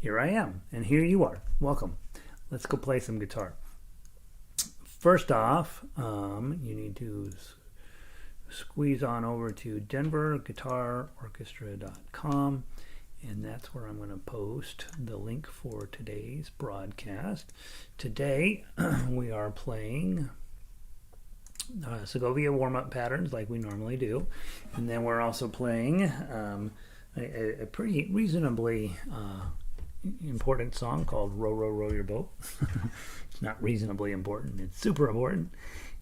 here I am, and here you are. Welcome. Let's go play some guitar. First off, you need to squeeze on over to denverguitarorchestra.com, and that's where I'm going to post the link for today's broadcast. Today, we are playing Segovia warm-up patterns like we normally do, and then we're also playing a pretty reasonably important song called Row, Row, Row Your Boat. It's not reasonably important, it's super important.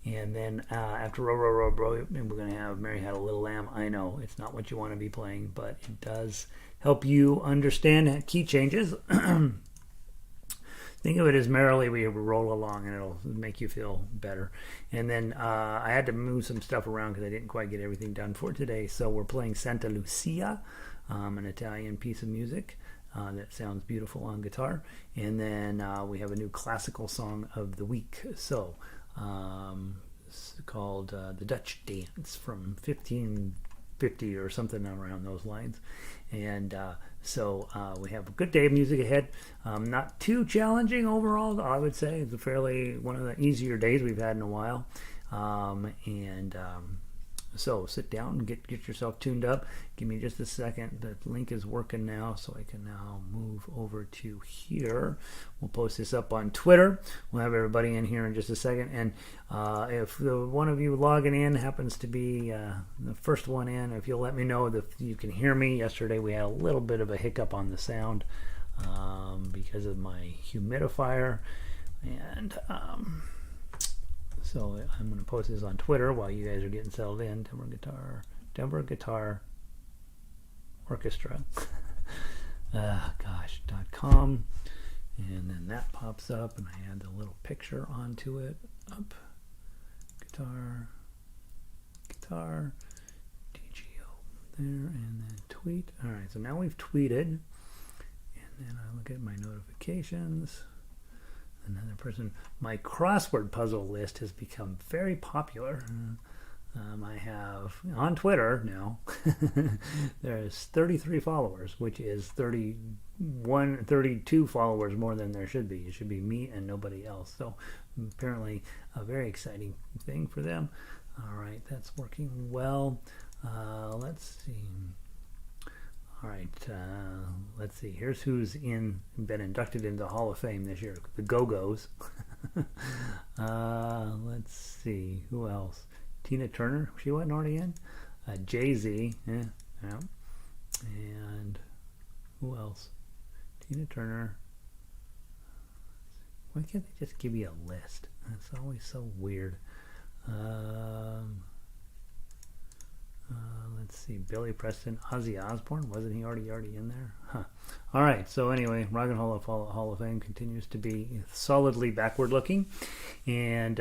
And then after Row, Row, Row, Row, we're going to have Mary Had a Little Lamb. I know it's not what you want to be playing, but it does help you understand key changes. Think of it as merrily we roll along, and it'll make you feel better. And then I had to move some stuff around because I didn't quite get everything done for today. So we're playing Santa Lucia, an Italian piece of music that sounds beautiful on guitar. And then we have a new classical song of the week. So it's called The Dutch Dance from 1550 or something around those lines. And so we have a good day of music ahead. Not too challenging overall, I would say. It's one of the easier days we've had in a while. So sit down and get yourself tuned up. Give me just a second. The link is working now, so I can now move over to here. We'll post this up on Twitter. We'll have everybody in here in just a second. And if one of you logging in happens to be the first one in, if you'll let me know that you can hear me. Yesterday we had a little bit of a hiccup on the sound because of my humidifier. And so I'm going to post this on Twitter while you guys are getting settled in. Denver Guitar Orchestra. .com. And then that pops up, and I add the little picture onto it. Up. Guitar. DGO. There, and then tweet. All right, so now we've tweeted. And then I look at my notifications. Another person. My crossword puzzle list has become very popular. I have on Twitter now. There's 33 followers, which is 32 followers more than there should be. It should be me and nobody else. So apparently a very exciting thing for them. All right, that's working well. Let's see. All right, let's see. Here's who's been inducted into the Hall of Fame this year. The Go-Go's. Let's see. Who else? Tina Turner. She wasn't already in. Jay-Z. Yeah. And who else? Tina Turner. Why can't they just give you a list? That's always so weird. Let's see, Billy Preston, Ozzy Osbourne, wasn't he already in there? Huh. All right, so anyway, Rock and Roll Hall of Fame continues to be solidly backward looking. And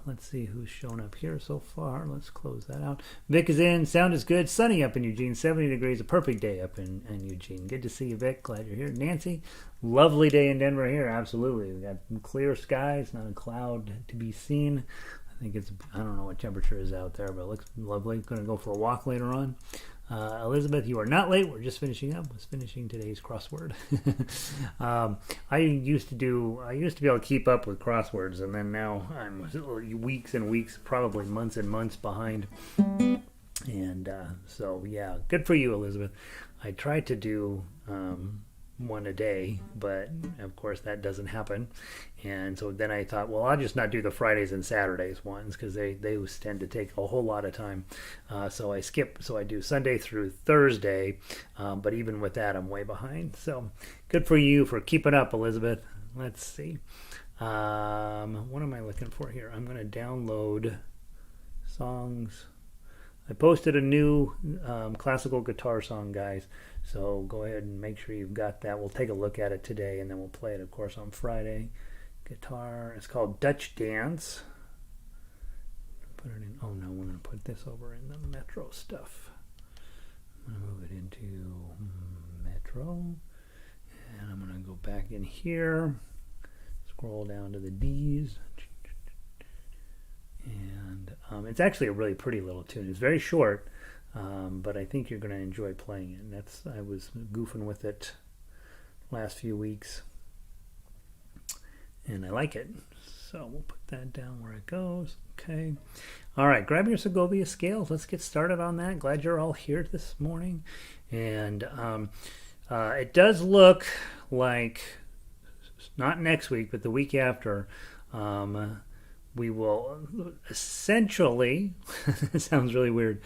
let's see who's shown up here so far. Let's close that out. Vic is in, sound is good, sunny up in Eugene, 70 degrees, a perfect day up in Eugene. Good to see you, Vic, glad you're here. Nancy, lovely day in Denver here, absolutely. We got clear skies, not a cloud to be seen. I think I don't know what temperature is out there, but it looks lovely. Going to go for a walk later on. Elizabeth, you are not late. We're just finishing up. Was finishing today's crossword. I used to be able to keep up with crosswords, and then now I'm weeks and weeks, probably months and months behind. And so, yeah, good for you, Elizabeth. I tried to do one a day, but of course that doesn't happen. And so then I thought, well, I'll just not do the Fridays and Saturdays ones because they tend to take a whole lot of time. So I skip. So I do Sunday through Thursday, but even with that, I'm way behind. So good for you for keeping up, Elizabeth. Let's see. What am I looking for here? I'm going to download songs. I posted a new classical guitar song, guys. So go ahead and make sure you've got that. We'll take a look at it today, and then we'll play it, of course, on Friday. Guitar. It's called Dutch Dance. Put it in. Oh no, we're going to put this over in the Metro stuff. I'm going to move it into Metro, and I'm going to go back in here. Scroll down to the D's. And it's actually a really pretty little tune. It's very short, but I think you're going to enjoy playing it. And I was goofing with it last few weeks, and I like it. So we'll put that down where it goes. Okay. All right, grab your Segovia Scales. Let's get started on that. Glad you're all here this morning. And it does look like, not next week, but the week after, we will essentially, it sounds really weird,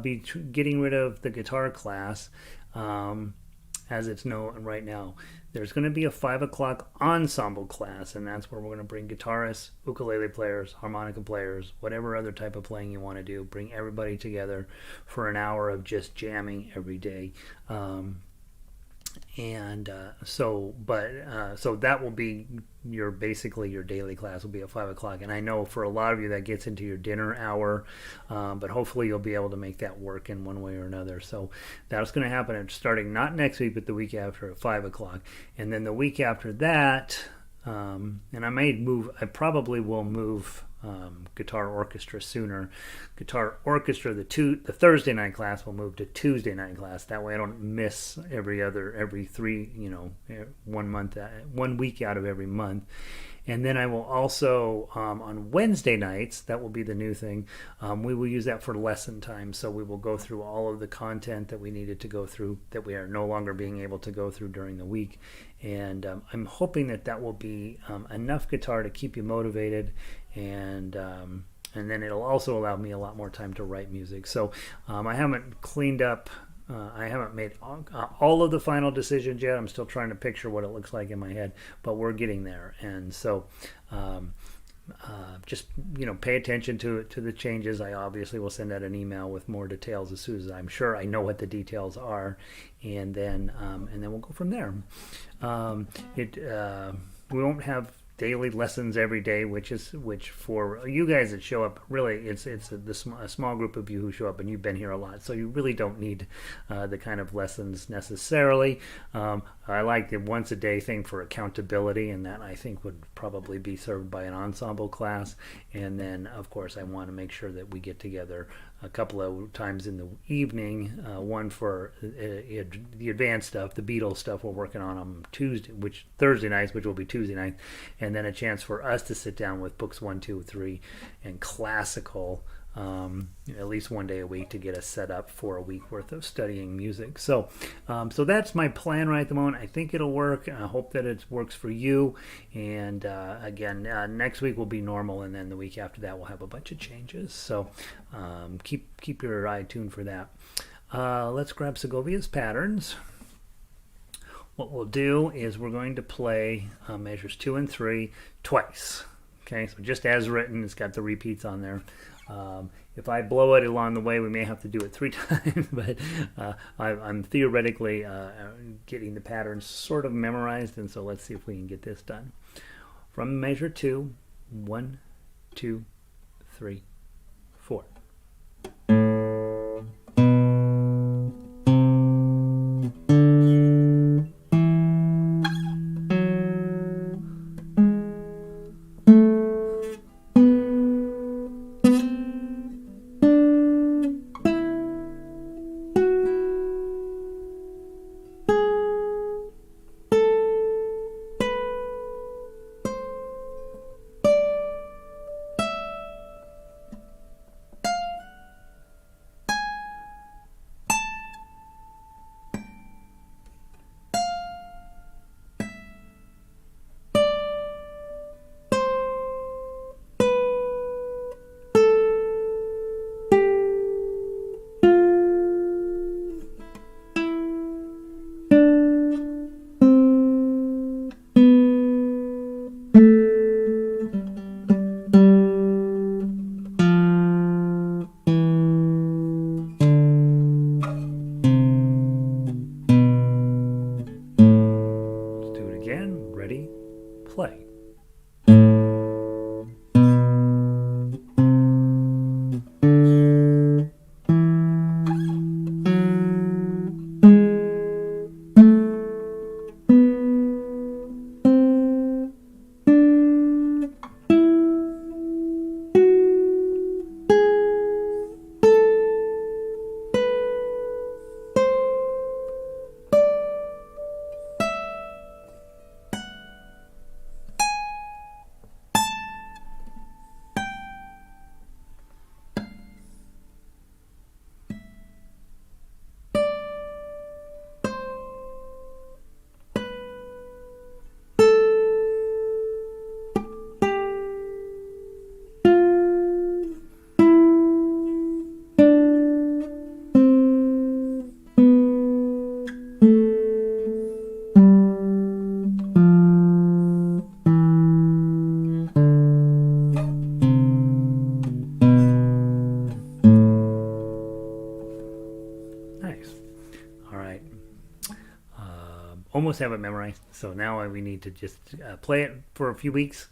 be getting rid of the guitar class as it's known right now. There's going to be a 5 o'clock ensemble class, and that's where we're going to bring guitarists, ukulele players, harmonica players, whatever other type of playing you want to do. Bring everybody together for an hour of just jamming every day. So that will be basically your daily class will be at 5 o'clock. And I know for a lot of you that gets into your dinner hour, but hopefully you'll be able to make that work in one way or another. So that's going to happen starting not next week, but the week after at 5 o'clock. And then the week after that, and I probably will move guitar orchestra sooner. Guitar orchestra, the Thursday night class will move to Tuesday night class. That way I don't miss every 1 week out of every month. And then I will also, on Wednesday nights, that will be the new thing, we will use that for lesson time. So we will go through all of the content that we needed to go through that we are no longer being able to go through during the week. And I'm hoping that will be enough guitar to keep you motivated, and then it'll also allow me a lot more time to write music. So I haven't cleaned up, I haven't made all of the final decisions yet. I'm still trying to picture what it looks like in my head, but we're getting there. And so just pay attention to the changes. I obviously will send out an email with more details as soon as I'm sure I know what the details are, and then we'll go from there. We won't have daily lessons every day, which for you guys that show up, really it's a small group of you who show up, and you've been here a lot, so you really don't need the kind of lessons necessarily. I like the once a day thing for accountability, and that I think would probably be served by an ensemble class. And then of course I want to make sure that we get together a couple of times in the evening, one for the advanced stuff, the Beatles stuff we're working on Thursday nights, which will be Tuesday night, and then a chance for us to sit down with books 1, 2, 3 and classical at least one day a week to get us set up for a week worth of studying music. So that's my plan right at the moment. I think it'll work. I hope that it works for you. And again, next week will be normal, and then the week after that we'll have a bunch of changes. So keep your eye tuned for that. Let's grab Segovia's Patterns. What we'll do is we're going to play measures 2 and 3 twice. Okay, so just as written, it's got the repeats on there. If I blow it along the way, we may have to do it 3 times, but I'm theoretically getting the patterns sort of memorized, and so let's see if we can get this done. From measure 2, 1, 2, 3, 4. almost have it memorized. So now we need to just play it for a few weeks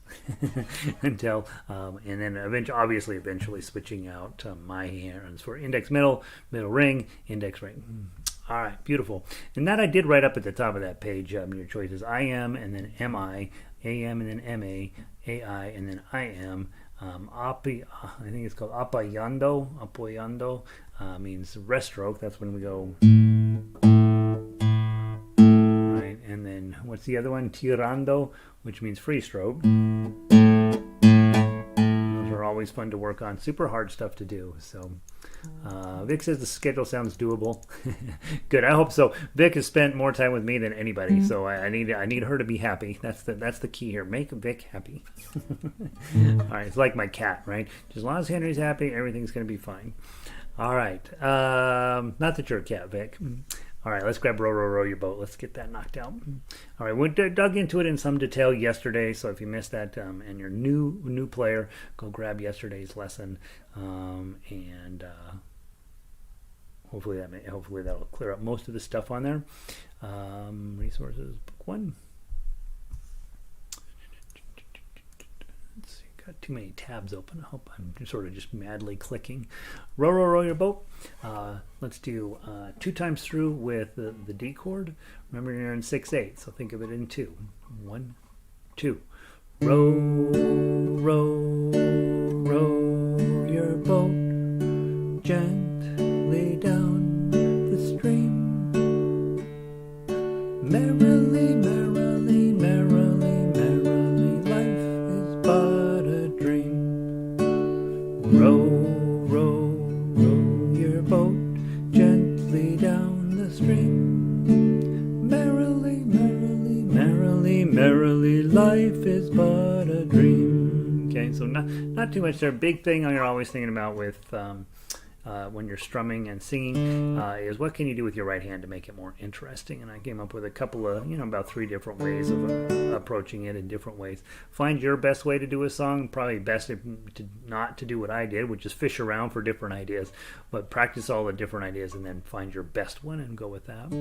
until, and then eventually switching out my hands for index middle, middle ring, index ring. All right, beautiful. And that I did right up at the top of that page. Your choices: I am, and then MI, AM, and then MA, AI, and then I am. I think it's called apoyando means rest stroke. That's when we go right. And then what's the other one? Tirando, which means free stroke. Those are always fun to work on. Super hard stuff to do. So Vic says the schedule sounds doable. Good, I hope so. Vic has spent more time with me than anybody, so I need her to be happy. That's the key here. Make Vic happy. All right, it's like my cat, right? Just as long as Henry's happy, everything's going to be fine. All right, not that you're a cat, Vic. All right, let's grab Row, Row, Row Your Boat. Let's get that knocked out. All right, we dug into it in some detail yesterday, so if you missed that and you're new player, go grab yesterday's lesson, and hopefully that'll clear up most of the stuff on there. Resources, book 1. Let's see, got too many tabs open. I hope I'm sort of just madly clicking. Row, Row, Row Your Boat. Let's do 2 times through with the D chord. Remember, you're in 6/8, so think of it in 2. 1, 2. Row, row, row your boat gently down the stream. Merrily, merrily, merrily, merrily, life is but a dream. Row, row, row your boat gently down the stream. Merrily, merrily, merrily, merrily, life is but a dream. Okay, so not too much there. Big thing you're always thinking about with when you're strumming and singing is what can you do with your right hand to make it more interesting. And I came up with a couple of, about 3 different ways of approaching it in different ways. Find your best way to do a song. Probably best not to do what I did, which is fish around for different ideas, but practice all the different ideas and then find your best one and go with that.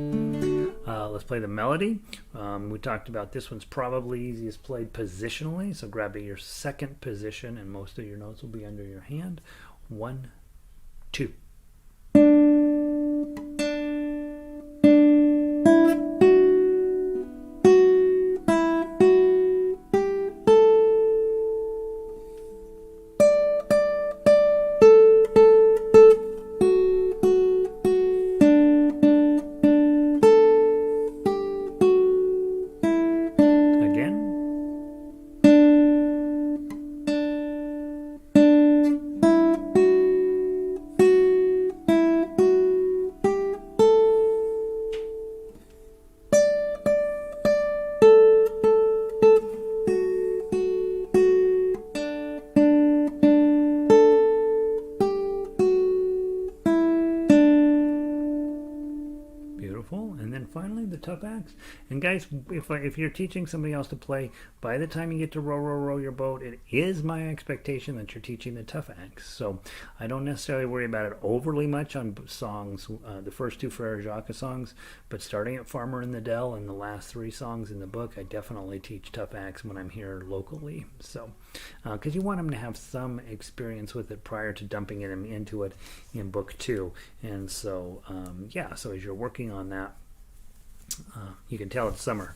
Let's play the melody. We talked about this one's probably easiest played positionally, so grab your second position and most of your notes will be under your hand. 1, 2. Tough acts. And guys, if you're teaching somebody else to play, by the time you get to Row, Row, Row Your Boat, it is my expectation that you're teaching the tough acts. So I don't necessarily worry about it overly much on songs, the first 2 Frere Jacques songs, but starting at Farmer in the Dell and the last 3 songs in the book, I definitely teach tough acts when I'm here locally. So because you want them to have some experience with it prior to dumping them into it in book 2. And so so as you're working on that, you can tell it's summer.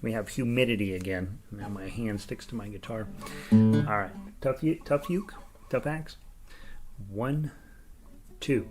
We have humidity again. Now my hand sticks to my guitar. All right, tough uke, tough axe. 1, 2.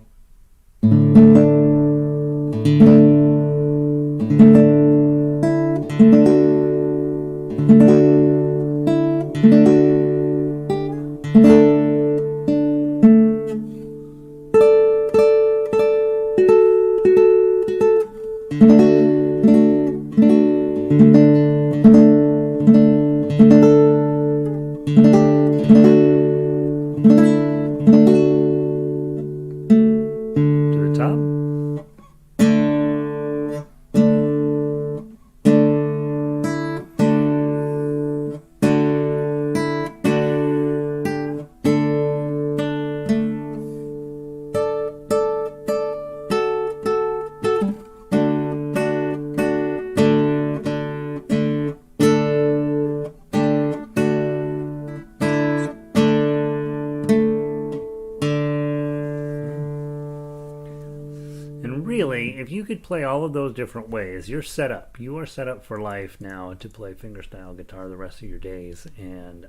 if you could play all of those different ways, you're set up. You are set up for life now to play fingerstyle guitar the rest of your days. And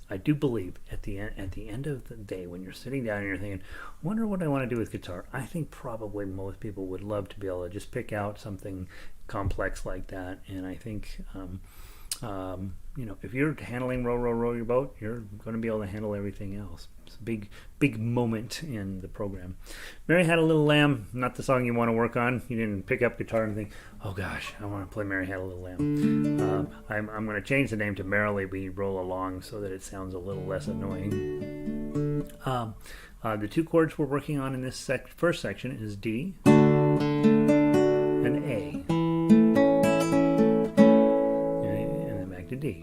I do believe at the end of the day, when you're sitting down and you're thinking, wonder what I want to do with guitar, I think probably most people would love to be able to just pick out something complex like that. And I think you know, if you're handling row, row, row your boat, you're going to be able to handle everything else. It's a big moment in the program. Mary Had a Little Lamb, not the song you want to work on. You didn't pick up guitar and think, oh gosh, I want to play Mary Had a Little Lamb. I'm going to change the name to Merrily We Roll Along so that it sounds a little less annoying. The two chords we're working on in this first section is D and A. To D.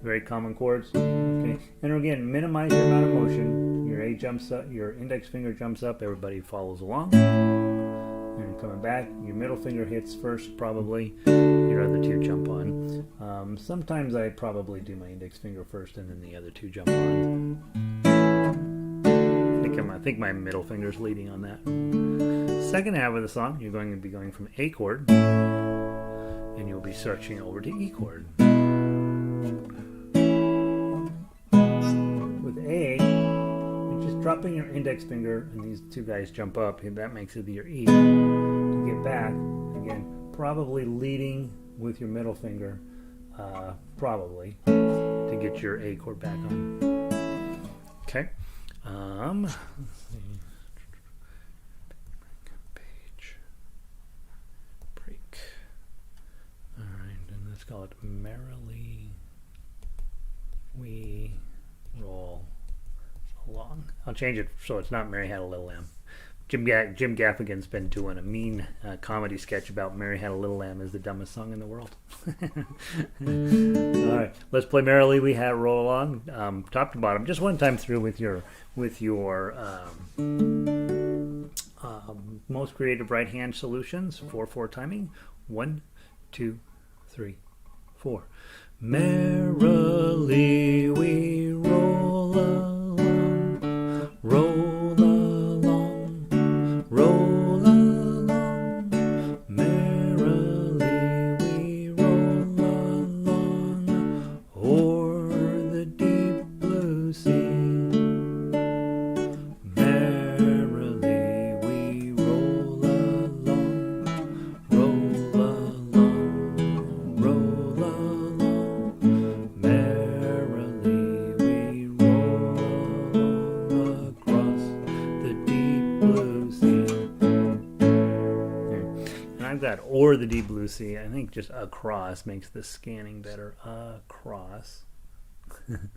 Very common chords. Okay. And again, minimize your amount of motion. Your A jumps up, your index finger jumps up, everybody follows along. And coming back, your middle finger hits first, probably. Your other two jump on. Sometimes I probably do my index finger first and then the other two jump on. I think my middle finger's leading on that. Second half of the song, you're going to be going from A chord and you'll be searching over to E chord. With A, you're just dropping your index finger and these two guys jump up, and that makes it your E. To get back, again, probably leading with your middle finger, probably, to get your A chord back on. Okay. Let's see. Page. Break. Alright, and let's call it Merrily We Roll Along. I'll change it so it's not Mary Had a Little Lamb. Jim Gaffigan's been doing a mean comedy sketch about Mary Had a Little Lamb is the dumbest song in the world. Alright, let's play Merrily We Had Roll Along, top to bottom, just one time through with your most creative right hand solutions, 4/4 timing. 1, 2, 3, 4. Merrily we roll along, roll along, roll along. Merrily we roll along o'er the deep blue sea. Merrily we roll along, roll along, roll along. Merrily we roll along across the deep blue sea. And I've got "or the deep blue sea." I think just "across" makes the scanning better. Across. And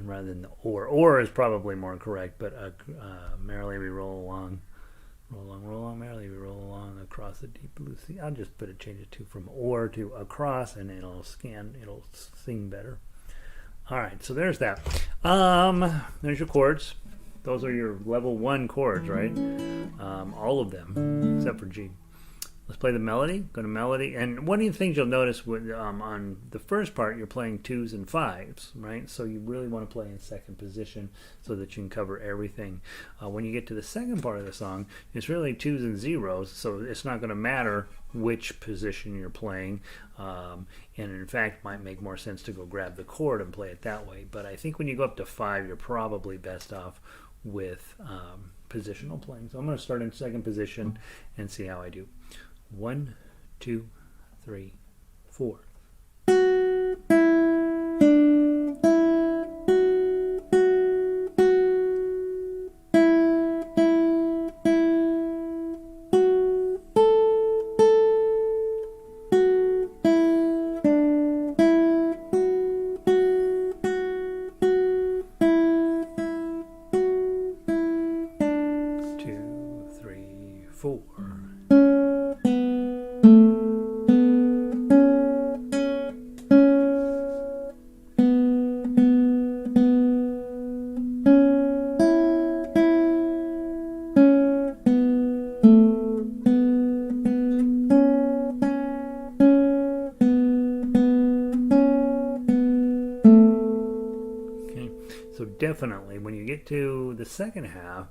rather than the "or" is probably more correct, but merrily we roll along. Roll along, merrily we roll along across the deep blue sea. I'll just change it to from "or" to "across," and it'll sing better. All right, so there's that. There's your chords. Those are your level 1 chords, right? All of them, except for G. Let's play the melody. Go to melody. And one of the things you'll notice with, on the first part, you're playing 2s and 5s, right? So you really want to play in second position so that you can cover everything. When you get to the second part of the song, it's really 2s and 0s, so it's not going to matter which position you're playing. And in fact, it might make more sense to go grab the chord and play it that way. But I think when you go up to 5, you're probably best off with positional playing. So I'm going to start in second position and see how I do. 1, 2, 3, 4. Definitely, when you get to the second half,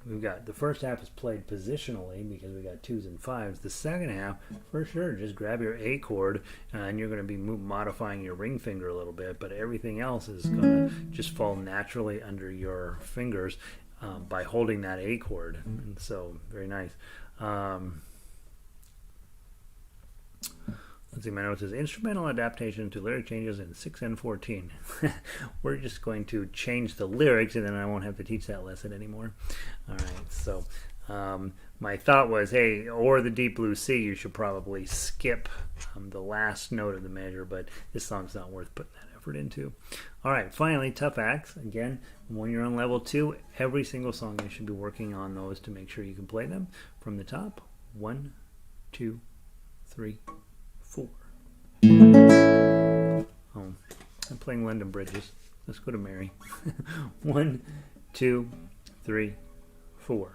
we've got the first half is played positionally because we got 2s and 5s. The second half, for sure, just grab your A chord and you're going to be modifying your ring finger a little bit, but everything else is going to just fall naturally under your fingers by holding that A chord. And so, very nice. Let's see, my notes is instrumental adaptation to lyric changes in 6 and 14. We're just going to change the lyrics and then I won't have to teach that lesson anymore. All right, so my thought was, hey, or the deep blue C, you should probably skip the last note of the measure, but this song's not worth putting that effort into. All right, finally, tough acts. Again, when you're on level 2, every single song you should be working on those to make sure you can play them from the top. 1, 2, 3, 4. Oh, I'm playing London Bridges. Let's go to Mary. 1, 2, 3, 4.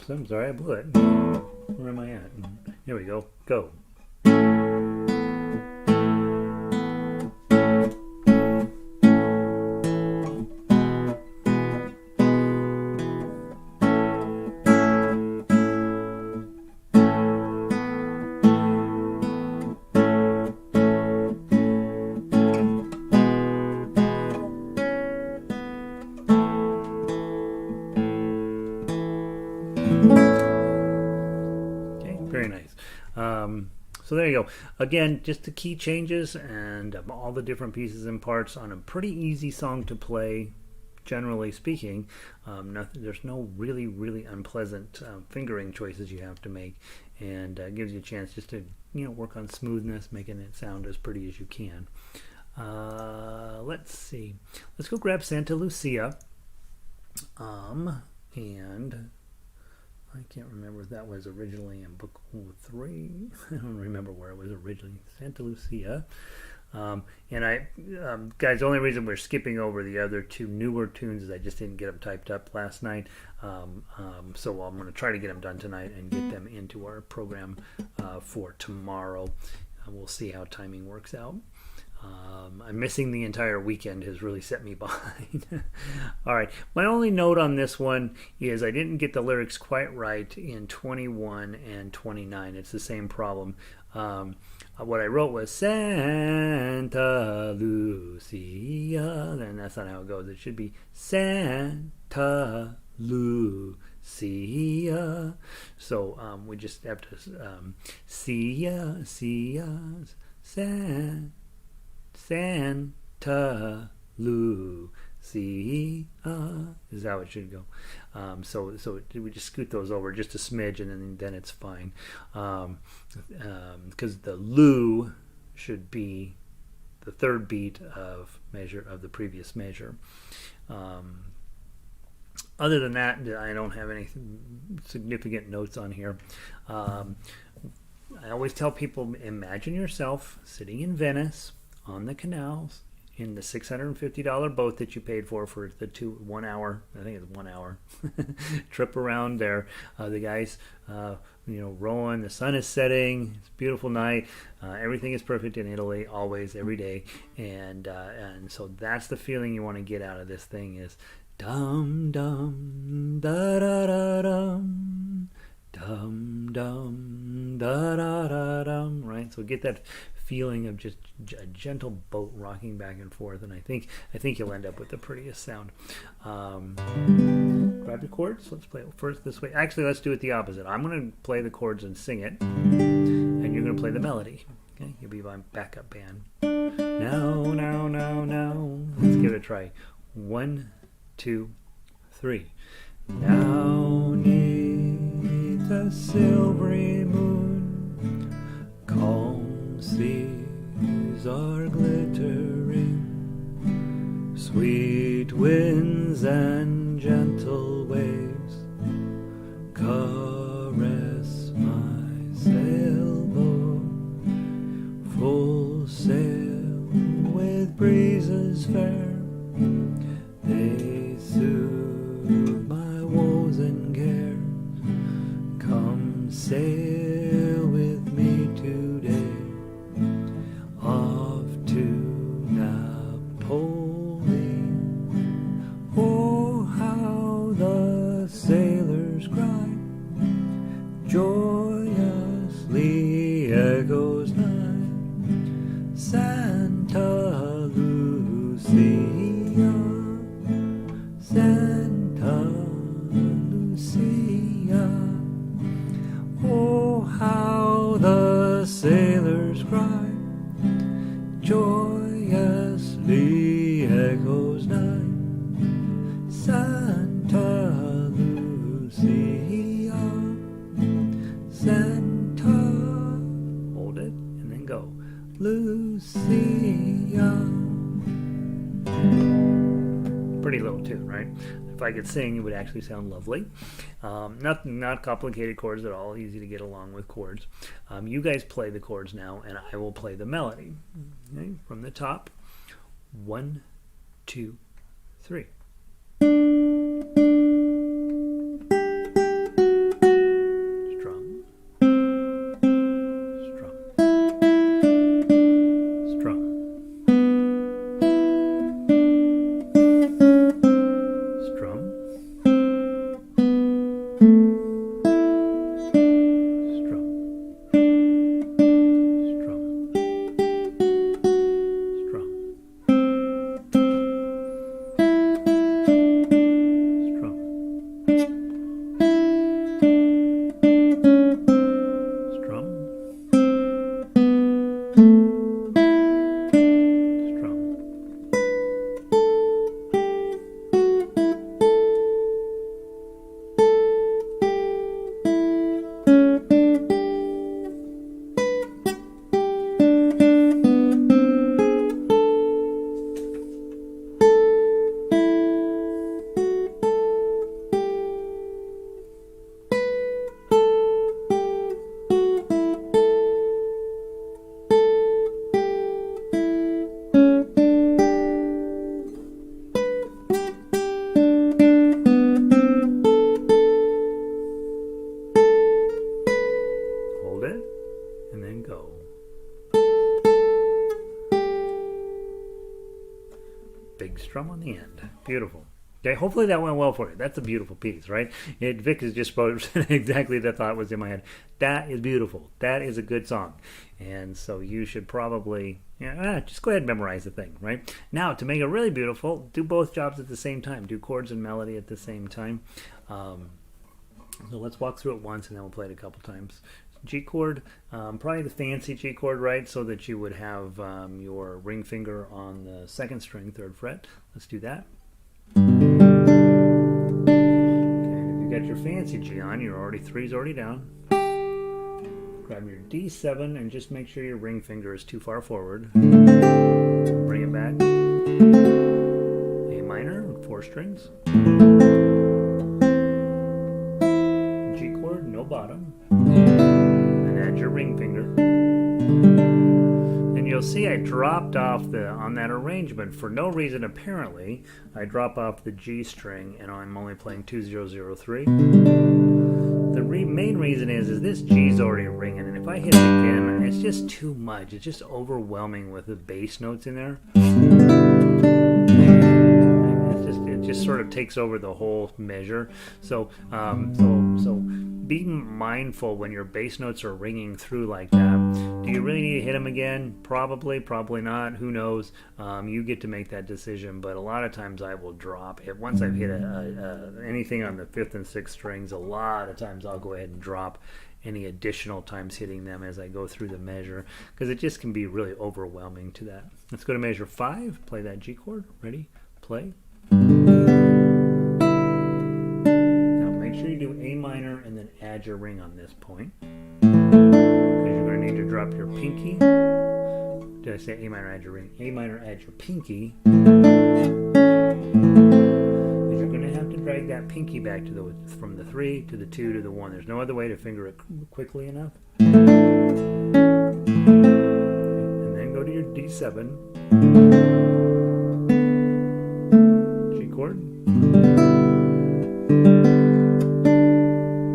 Whoops, I'm sorry, I blew it. Where am I at? Here we go. Go. Very nice. So there you go. Again, just the key changes and all the different pieces and parts on a pretty easy song to play, generally speaking. There's no really unpleasant fingering choices you have to make, and gives you a chance just to work on smoothness, making it sound as pretty as you can. Let's see. Let's go grab Santa Lucia. And I can't remember if that was originally in book 3. I don't remember where it was originally. Santa Lucia. Guys, the only reason we're skipping over the other 2 newer tunes is I just didn't get them typed up last night. So I'm going to try to get them done tonight and get them into our program for tomorrow. We'll see how timing works out. I'm missing the entire weekend has really set me behind. All right. My only note on this one is I didn't get the lyrics quite right in 21 and 29. It's the same problem. What I wrote was Santa Lucia, and that's not how it goes. It should be Santa Lucia. So we just have to Santa Lucia is how it should go. So we just scoot those over just a smidge, and then it's fine. Because the Lu should be the third beat of the previous measure. Other than that, I don't have any significant notes on here. I always tell people, imagine yourself sitting in Venice on the canals in the $650 boat that you paid for the 1 hour, I think it's 1 hour trip around there. The guys, rowing, the sun is setting, it's a beautiful night, everything is perfect in Italy, always, every day, and so that's the feeling you want to get out of this thing is dum dum da da da dum dum dum da da da dum, right? So get that feeling of just a gentle boat rocking back and forth, and I think you'll end up with the prettiest sound. Grab your chords. Let's play it first this way. Actually, let's do it the opposite. I'm going to play the chords and sing it, and you're going to play the melody. Okay, you'll be my backup band. Now, now, now, now. Let's give it a try. 1, 2, 3. Now neath a silvery moon, calm seas are glittering, sweet winds and gentle waves caress my sailboat, full sail with breezes fair, they soothe my woes and cares. Come sail with me today, off to Napoli. Oh, how the sailors cry, joyously echoes nigh, Santa Lucia, Santa Lucia. Oh, how the sailors cry, joyously echoes nigh, Santa Lucia, Santa, hold it, and then go, Lucia. Pretty little tune, right? If I could sing, it would actually sound lovely. Not complicated chords at all, easy to get along with chords. You guys play the chords now, and I will play the melody. Okay? From the top, 1, 2, 3. Strum, strum, strum, strum, big strum on the end. Beautiful. Okay, hopefully that went well for you. That's a beautiful piece, right? Vic has just spoken exactly the thought was in my head. That is beautiful. That is a good song. And so you should probably just go ahead and memorize the thing, right? Now, to make it really beautiful, do both jobs at the same time. Do chords and melody at the same time. So let's walk through it once and then we'll play it a couple times. G chord, probably the fancy G chord, right? So that you would have your ring finger on the second string, 3rd fret. Let's do that. Okay, if you got your fancy G on, three's already down. Grab your D7 and just make sure your ring finger is too far forward. Bring it back. A minor, 4 strings. G chord, no bottom. And add your ring finger. And you'll see I dropped off on that arrangement for no reason apparently. I drop off the G string and I'm only playing 2003. The main reason is this G's already ringing, and if I hit it again, it's just too much. It's just overwhelming with the bass notes in there. It just sort of takes over the whole measure. So be mindful when your bass notes are ringing through like that. Do you really need to hit them again? Probably, probably not. Who knows? You get to make that decision. But a lot of times I will drop it. Once I've hit anything on the 5th and 6th strings, a lot of times I'll go ahead and drop any additional times hitting them as I go through the measure, because it just can be really overwhelming to that. Let's go to measure 5. Play that G chord. Ready? Play. Now make sure you do A minor and then add your ring on this point, because you're going to need to drop your pinky. Did I say A minor, add your ring? A minor, add your pinky. Because you're going to have to drag that pinky back to from the 3 to the 2 to the 1. There's no other way to finger it quickly enough. And then go to your D7. Chord.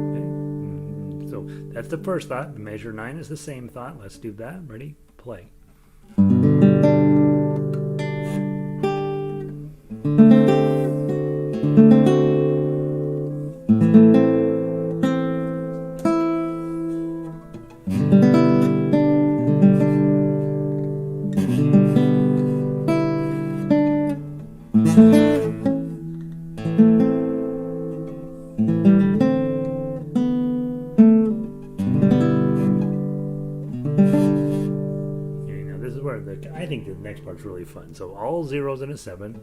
Okay. So that's the first thought. Measure 9 is the same thought. Let's do that. Ready? Play. I think the next part's really fun. So all zeros and a 7.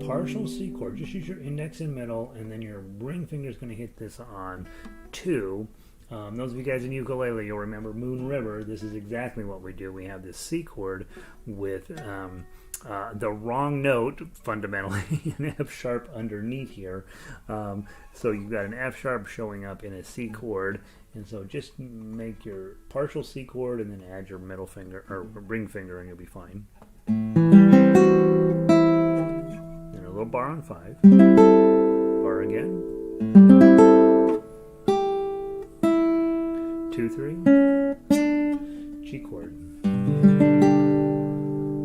Partial C chord. Just use your index and middle, and then your ring finger is going to hit this on 2. Those of you guys in ukulele, you'll remember Moon River. This is exactly what we do. We have this C chord with the wrong note, fundamentally, an F sharp underneath here. So you've got an F sharp showing up in a C chord. And so just make your partial C chord and then add your middle finger or ring finger and you'll be fine. And a little bar on 5. Bar again. 2, 3. G chord.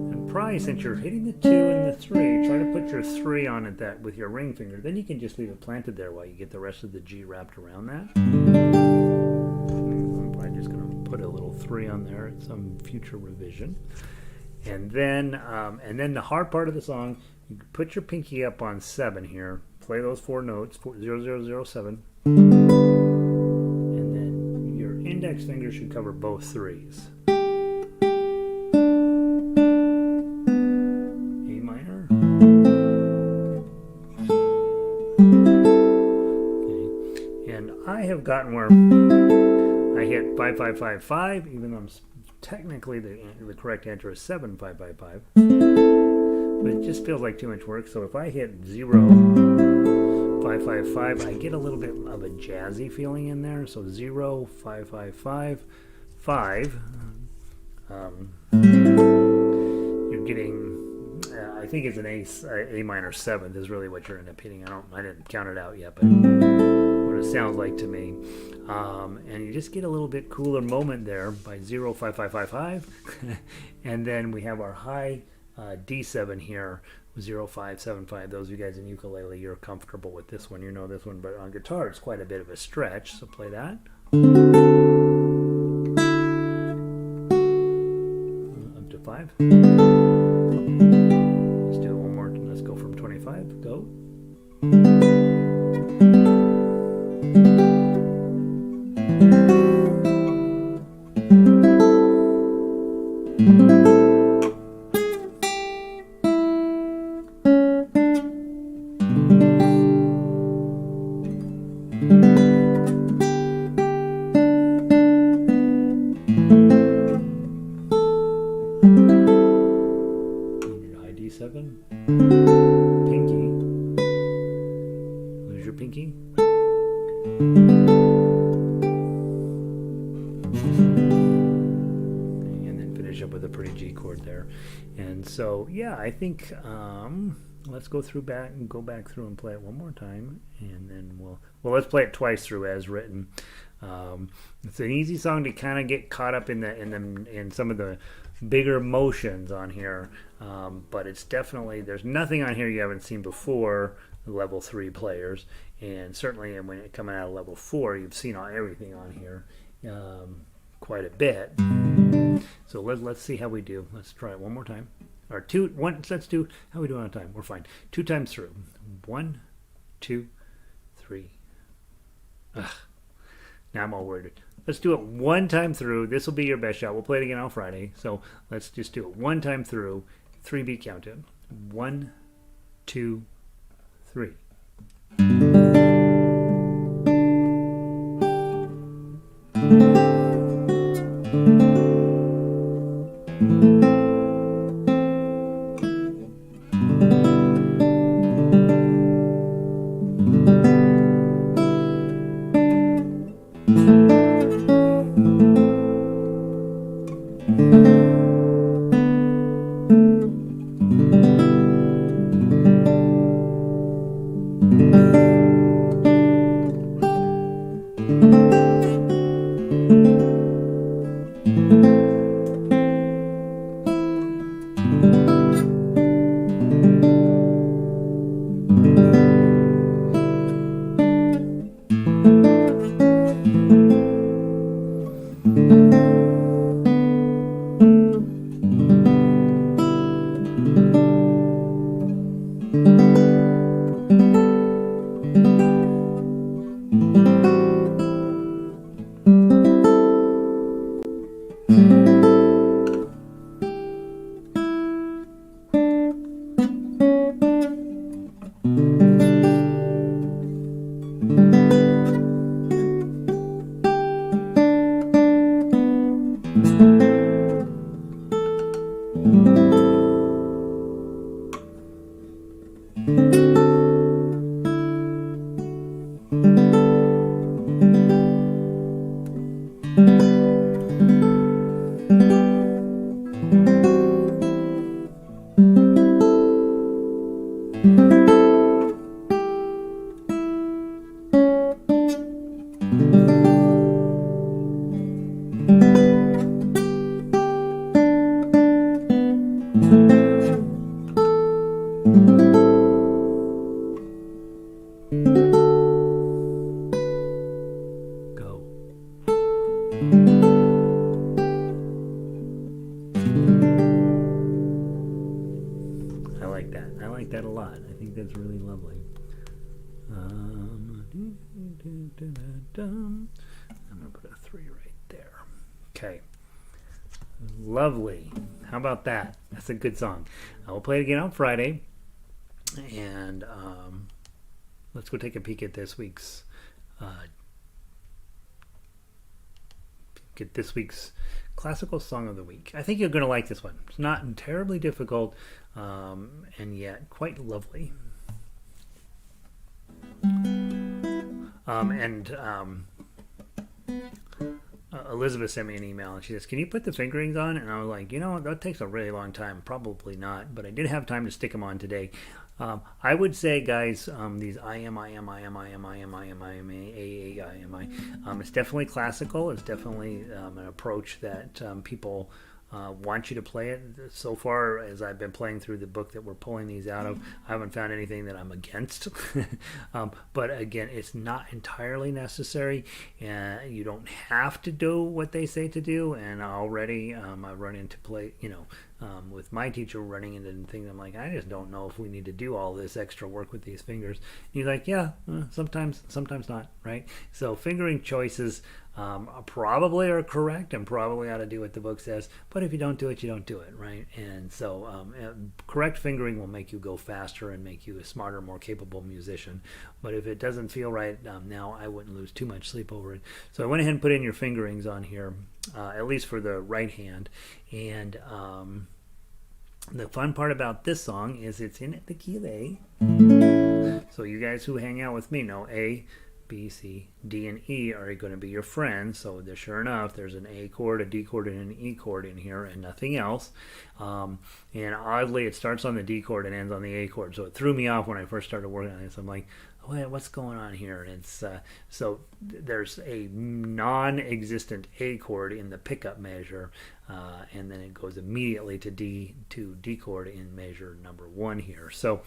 And probably since you're hitting the 2 and the 3, try to put your 3 on it with your ring finger. Then you can just leave it planted there while you get the rest of the G wrapped around that. I'm just going to put a little 3 on there at some future revision. And then the hard part of the song, you put your pinky up on 7 here, play those 4 notes, 0, 0, 0, 7, and then your index finger should cover both 3s. A minor. Okay. And I have gotten where I hit 5, 5, 5, 5, even though technically the correct answer is 7, 5, 5, 5. But it just feels like too much work. So if I hit 0, 5, 5, 5, I get a little bit of a jazzy feeling in there. So 0, 5, 5, 5, 5. You're getting, I think it's an A minor 7th is really what you're end up hitting. I didn't count it out yet, but what it sounds like to me. And you just get a little bit cooler moment there by 0, 5, 5, 5, 5. And then we have our high D7 here, 0, 5, 7, 5. Those of you guys in ukulele, you're comfortable with this one. You know this one, but on guitar, it's quite a bit of a stretch. So play that. Up to 5. Let's do it one more. Let's go from 25. Go. Pinky. Lose your pinky. And then finish up with a pretty G chord there. And so, yeah, I think let's go back through and play it one more time, and then let's play it twice through as written. It's an easy song to kind of get caught up in some of the bigger motions on here, but it's definitely, there's nothing on here you haven't seen before, level 3 players, and certainly when it coming out of level 4 you've seen everything on here quite a bit. So let's see how we do. Let's try it one more time, or let's do how we do on a time. We're fine. 2 times through. 1, 2, 3. Ugh. Now I'm all worried. Let's do it 1 time through. This will be your best shot. We'll play it again on Friday. So let's just do it 1 time through. 3-beat countdown. 1, 2, 3. That a lot. I think that's really lovely. I'm going to put a 3 right there. Okay. Lovely. How about that? That's a good song. I will play it again on Friday. And let's go take a peek at this week's classical song of the week. I think you're going to like this one. It's not terribly difficult, and yet quite lovely. Elizabeth sent me an email and she says, "Can you put the fingerings on?" And I was like, that takes a really long time. Probably not, but I did have time to stick them on today. I would say, guys, these it's definitely classical. It's definitely an approach that people want you to play it. So far, as I've been playing through the book that we're pulling these out of, I haven't found anything that I'm against. But again, it's not entirely necessary. You don't have to do what they say to do. And already I've run into with my teacher running into things. I'm like, I just don't know if we need to do all this extra work with these fingers. And he's like, yeah, sometimes not, right? So fingering choices probably are correct and probably ought to do what the book says, but if you don't do it, you don't do it, right? And so correct fingering will make you go faster and make you a smarter, more capable musician. But if it doesn't feel right now, I wouldn't lose too much sleep over it. So I went ahead and put in your fingerings on here, at least for the right hand. And the fun part about this song is it's in the key of A. So you guys who hang out with me know A, B, C, D, and E are going to be your friends. So sure enough, there's an A chord, a D chord, and an E chord in here, and nothing else. And oddly, it starts on the D chord and ends on the A chord. So it threw me off when I first started working on this. I'm like, what's going on here? And it's so there's a non-existent A chord in the pickup measure, and then it goes immediately to D chord in measure number 1 here. So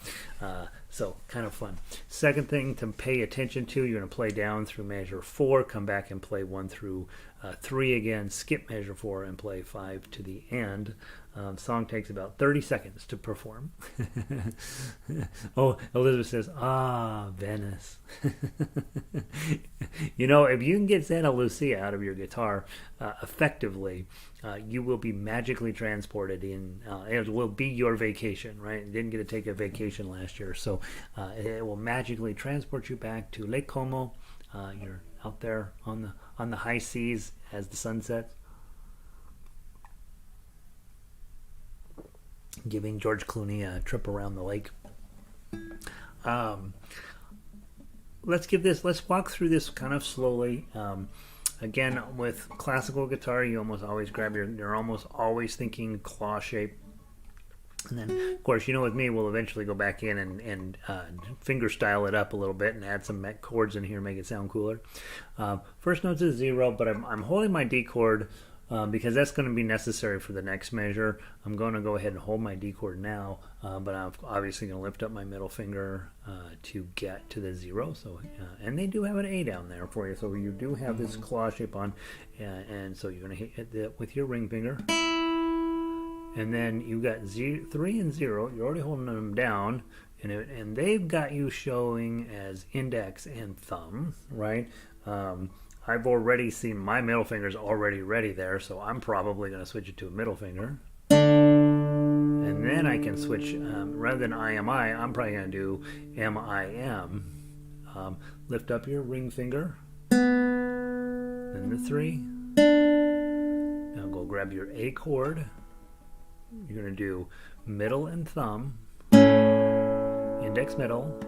kind of fun. Second thing to pay attention to, you're going to play down through measure 4, come back and play 1 through 3 again, skip measure 4 and play 5 to the end. Song takes about 30 seconds to perform. Oh, Elizabeth says, Venice. You know, if you can get Santa Lucia out of your guitar effectively, you will be magically transported in. It will be your vacation, right? You didn't get to take a vacation last year, so it will magically transport you back to Lake Como. You're out there on the high seas as the sun sets, giving George Clooney a trip around the lake. Let's walk through this kind of slowly. Again, with classical guitar, you almost always you're almost always thinking claw shape. And then, of course, with me, we'll eventually go back in and finger style it up a little bit and add some chords in here, make it sound cooler. First note's a 0, but I'm holding my D chord because that's going to be necessary for the next measure. I'm going to go ahead and hold my D chord now, but I'm obviously going to lift up my middle finger to get to the 0. So, and they do have an A down there for you, so you do have this claw shape on, and so you're going to hit it with your ring finger. And then you've got 3 and 0. You're already holding them down, and they've got you showing as index and thumb, right? I've already seen my middle finger's already ready there, so I'm probably going to switch it to a middle finger. And then I can switch, rather than IMI, I'm probably going to do MIM. Lift up your ring finger, then the 3. Now go grab your A chord. You're going to do middle and thumb, index middle.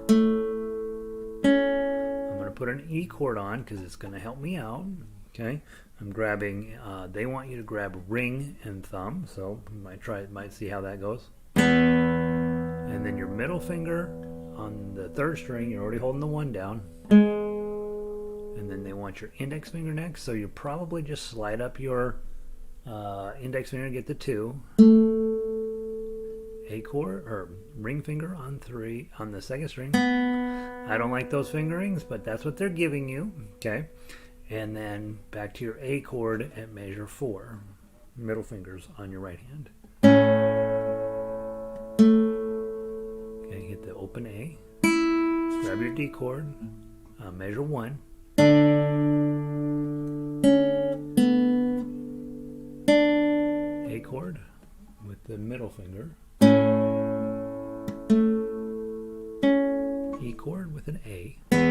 I'm going to put an E chord on because it's going to help me out. Okay, I'm grabbing, they want you to grab ring and thumb, so you might see how that goes. And then your middle finger on the 3rd string, you're already holding the 1 down. And then they want your index finger next, so you probably just slide up your index finger and get the 2. A chord or ring finger on 3 on the 2nd string. I don't like those fingerings, but that's what they're giving you. Okay, and then back to your A chord at measure 4. Middle fingers on your right hand. Okay, hit the open A. Grab your D chord. Measure 1. A chord with the middle finger. E chord with an A. And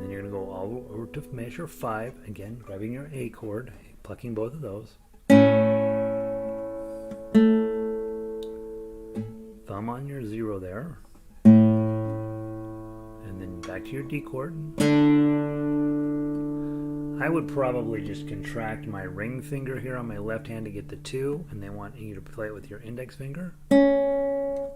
then you're going to go all over to measure 5. Again, grabbing your A chord, plucking both of those. Thumb on your 0 there. And then back to your D chord. I would probably just contract my ring finger here on my left hand to get the 2, and they want you to play it with your index finger. And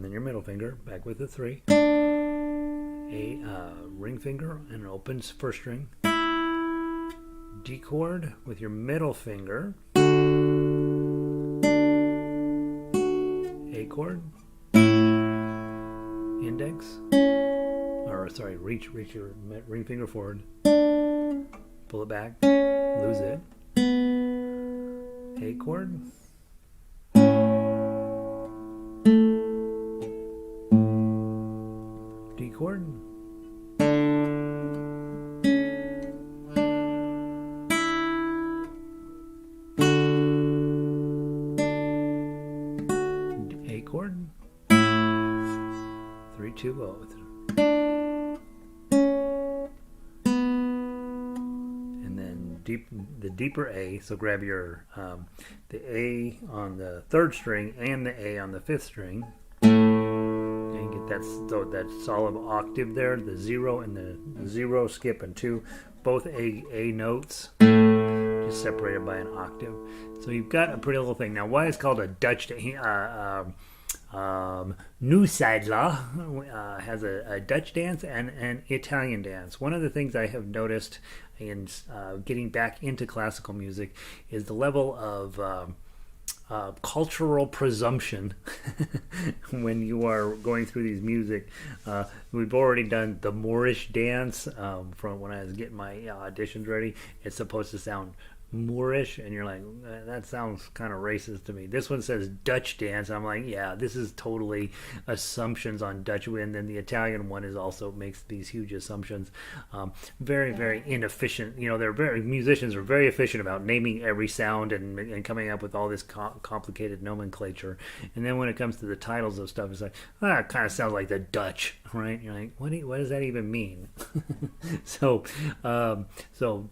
then your middle finger, back with the 3. A ring finger and an open 1st string. D chord with your middle finger. A chord. Index. Reach your ring finger forward. Pull it back. Lose it. A chord. D chord. A chord. 3, 2 both. The deeper A, so grab your the A on the 3rd string and the A on the 5th string. that's that solid octave there, the 0 and the 0 skip and 2, both A notes, just separated by an octave. So you've got a pretty little thing. Now, why it's called a Dutch New Siedler has a Dutch dance and an Italian dance. One of the things I have noticed in getting back into classical music is the level of cultural presumption when you are going through these music. We've already done the Moorish dance from when I was getting my auditions ready. It's supposed to sound Moorish, and you're like, that sounds kind of racist to me. This one says Dutch dance, and I'm like, yeah, this is totally assumptions on Dutch. And then the Italian one is also makes these huge assumptions. Very, very inefficient. Musicians are very efficient about naming every sound and coming up with all this complicated nomenclature. And then when it comes to the titles of stuff, it's like, it kind of sounds like the Dutch, right? You're like, what does that even mean? So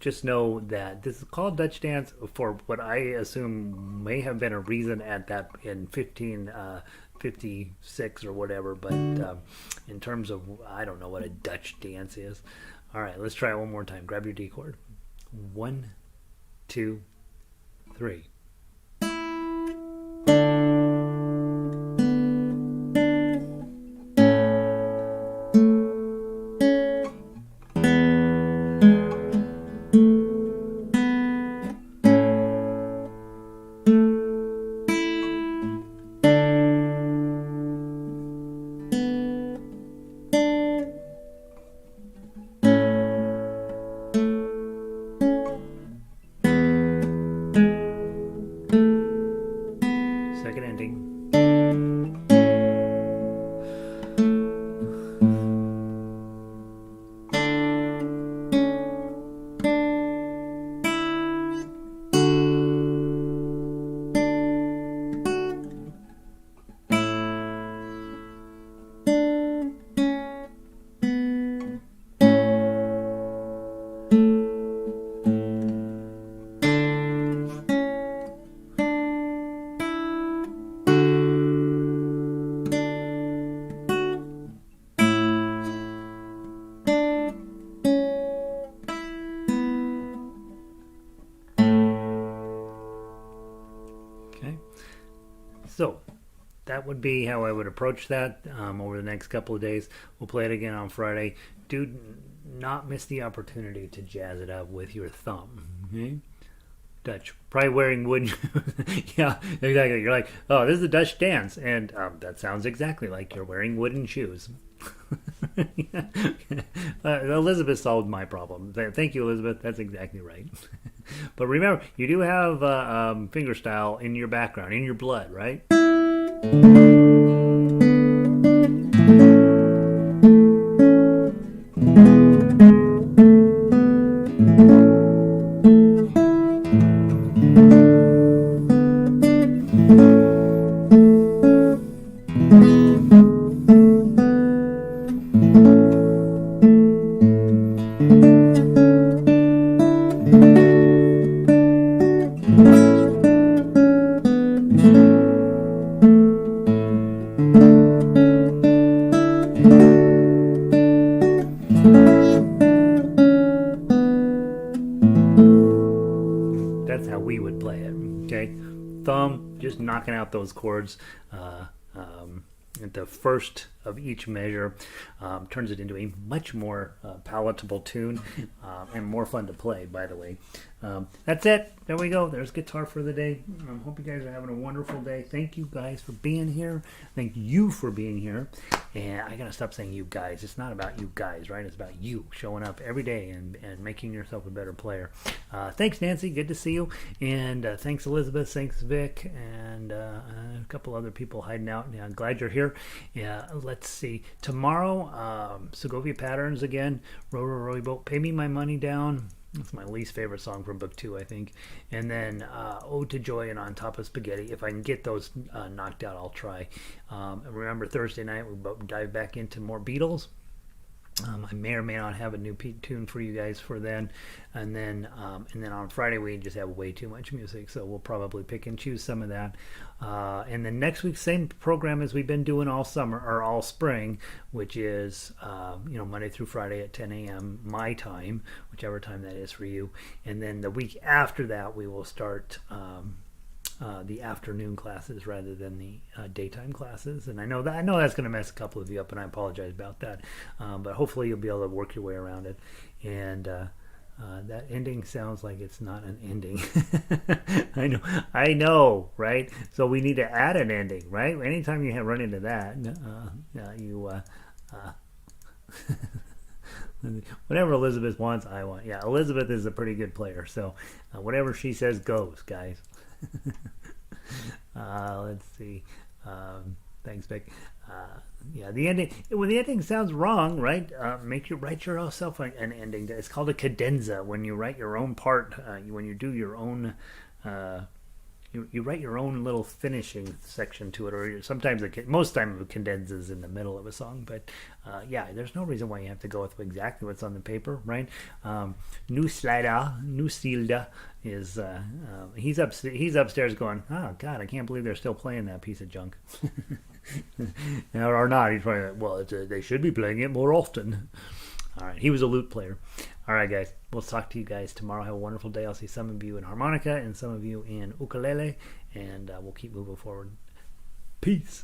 just know that this is called Dutch dance for what I assume may have been a reason at that in 1556 or whatever, but in terms of, I don't know what a Dutch dance is. All right, let's try it one more time. Grab your D chord. 1, 2, 3. Second ending. So that would be how I would approach that over the next couple of days. We'll play it again on Friday. Do not miss the opportunity to jazz it up with your thumb. Okay? Dutch. Probably wearing wooden yeah, exactly. You're like, oh, this is a Dutch dance. And that sounds exactly like you're wearing wooden shoes. Elizabeth solved my problem. Thank you, Elizabeth. That's exactly right. But remember, you do have fingerstyle in your background, in your blood, right? That's how we would play it. Okay, thumb, just knocking out those chords at the first of each measure turns it into a much more palatable tune and more fun to play, by the way. That's it. There we go. There's guitar for the day. Hope you guys are having a wonderful day. Thank you guys for being here. Thank you for being here. And I gotta stop saying you guys. It's not about you guys, right? It's about you showing up every day and making yourself a better player. Thanks, Nancy. Good to see you. And thanks, Elizabeth. Thanks, Vic. And a couple other people hiding out. Yeah, I'm glad you're here. Yeah, let's see. Tomorrow, Segovia Patterns again. Row, row, row boat. Pay Me My Money Down. That's my least favorite song from book 2, I think. And then Ode to Joy and On Top of Spaghetti. If I can get those knocked out, I'll try. And remember, Thursday night, we dive back into more Beatles. I may or may not have a new tune for you guys for then, and then on Friday we just have way too much music, so we'll probably pick and choose some of that. And then next week, same program as we've been doing all summer or all spring, which is Monday through Friday at 10 a.m. my time, whichever time that is for you. And then the week after that, we will start the afternoon classes rather than the daytime classes. And I know that's going to mess a couple of you up, and I apologize about that. But hopefully you'll be able to work your way around it. And that ending sounds like it's not an ending. I know, right? So we need to add an ending, right? Anytime you run into that, whatever Elizabeth wants, I want. Yeah, Elizabeth is a pretty good player, so whatever she says goes, guys. Let's see. Thanks, Vic. The ending. When the ending sounds wrong, right? Write yourself an ending. It's called a cadenza. When you write your own part, when you do your own. You write your own little finishing section to it, or sometimes most time it condenses in the middle of a song. But there's no reason why you have to go with exactly what's on the paper, right? Nusilda is he's upstairs going, oh God, I can't believe they're still playing that piece of junk, or not. He's probably like, well, they should be playing it more often. All right, he was a lute player. All right, guys, we'll talk to you guys tomorrow. Have a wonderful day. I'll see some of you in harmonica and some of you in ukulele, and we'll keep moving forward. Peace.